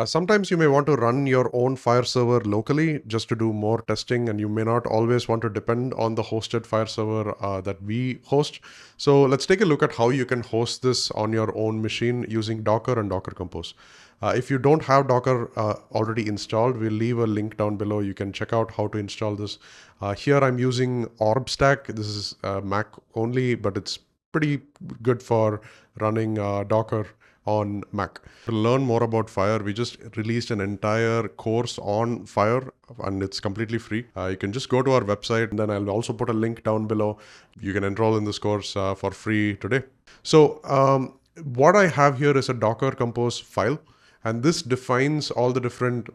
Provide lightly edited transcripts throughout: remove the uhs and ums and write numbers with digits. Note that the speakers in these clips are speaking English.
Sometimes you may want to run your own fire server locally just to do more testing, and you may not always want to depend on the hosted fire server that we host. So let's take a look at how you can host this on your own machine using Docker and Docker Compose. If you don't have Docker already installed, we'll leave a link down below. You can check out how to install this. Here I'm using OrbStack. This is Mac only, but it's pretty good for running Docker on Mac. To learn more about FHIR, we just released an entire course on FHIR and it's completely free. You can just go to our website, and then I'll also put a link down below. You can enroll in this course for free today. So what I have here is a Docker Compose file, and this defines all the different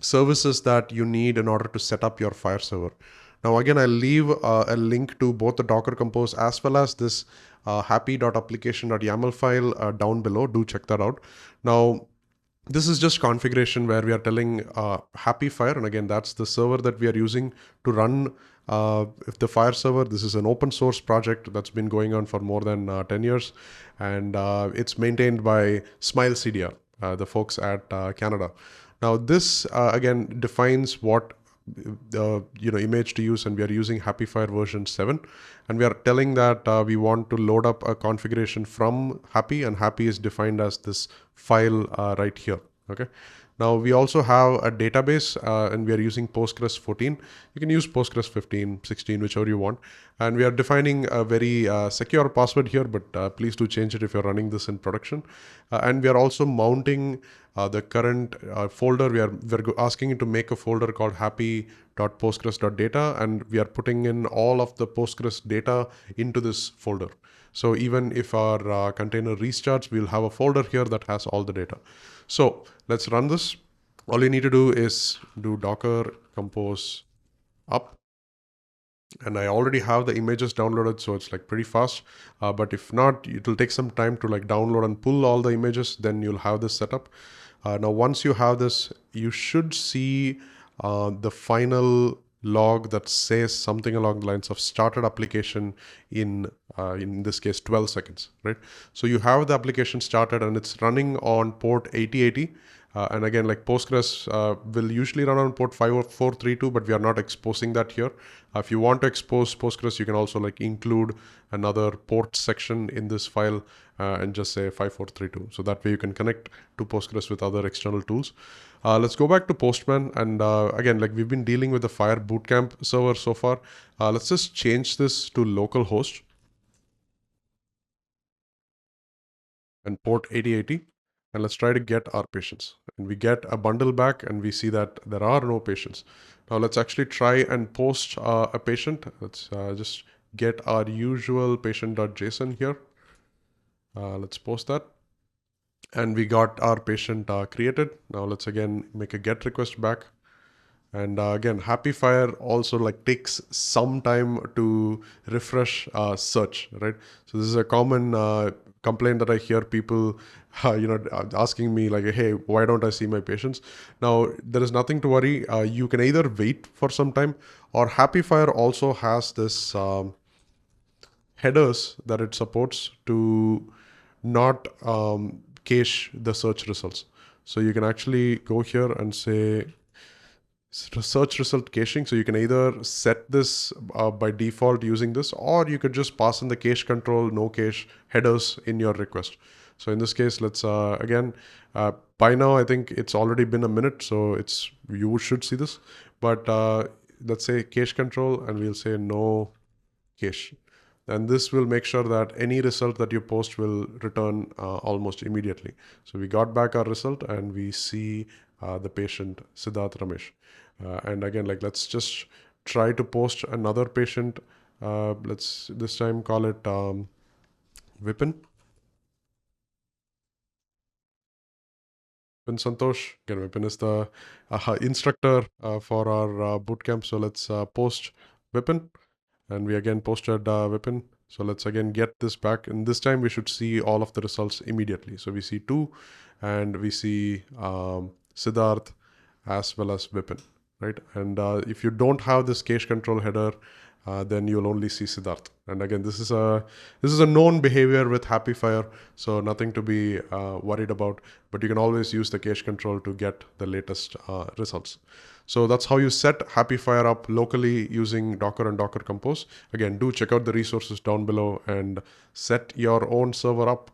services that you need in order to set up your FHIR server. Now again, I'll leave a link to both the Docker Compose as well as this happy.application.yaml file down below. Do check that out. Now, this is just configuration where we are telling HAPI FHIR, and again, that's the server that we are using to run if the FHIR server. This is an open source project that's been going on for more than 10 years, and it's maintained by Smile CDR, the folks at Canada. Now, this again defines what the image to use, and we are using HAPI FHIR version 7, and we are telling that we want to load up a configuration from HAPI, and HAPI is defined as this file right here. Okay. Now we also have a database and we are using Postgres 14. You can use Postgres 15, 16, whichever you want. And we are defining a very secure password here, but please do change it if you're running this in production. And we are also mounting the current folder. We're asking it to make a folder called happy.postgres.data, and we are putting in all of the Postgres data into this folder. So even if our container restarts, we'll have a folder here that has all the data. So let's run this. All you need to do is do Docker compose up. And I already have the images downloaded, so it's like pretty fast. But if not, it will take some time to like download and pull all the images. Then you'll have this set up. Now, once you have this, you should see the final log that says something along the lines of started application in this case 12 seconds, right? So you have the application started and it's running on port 8080. And again, like Postgres will usually run on port 5432, but we are not exposing that here. If you want to expose Postgres, you can also like include another port section in this file and just say 5432. So that way you can connect to Postgres with other external tools. Let's go back to Postman. And again, like we've been dealing with the FHIR bootcamp server so far. Let's just change this to localhost and port 8080. And let's try to get our patients. And we get a bundle back and we see that there are no patients. Now let's actually try and post a patient. Let's just get our usual patient.json here. Let's post that. And we got our patient created. Now let's again make a get request back. And again, HAPI FHIR also like takes some time to refresh search, right? So this is a common complaint that I hear people, asking me like, hey, why don't I see my patients? Now, there is nothing to worry. You can either wait for some time, or HAPI FHIR also has this headers that it supports to not cache the search results. So you can actually go here and say search result caching. So you can either set this by default using this, or you could just pass in the cache control, no cache headers in your request. So in this case, let's again, by now, I think it's already been a minute, so you should see this. But let's say cache control, and we'll say no cache. And this will make sure that any result that you post will return almost immediately. So we got back our result and we see the patient Sidharth Ramesh. And again, like let's just try to post another patient. Let's this time call it Vipin. Vipin Santosh. Again, Vipin is the instructor for our bootcamp. So let's post Vipin. And we again posted Vipin. So let's again get this back. And this time we should see all of the results immediately. So we see 2 and we see Sidharth as well as Vipin, right? And if you don't have this cache control header, then you'll only see Sidharth. And again, this is a known behavior with HAPI FHIR, so nothing to be worried about. But you can always use the cache control to get the latest results. So that's how you set HAPI FHIR up locally using Docker and Docker Compose. Again, do check out the resources down below and set your own server up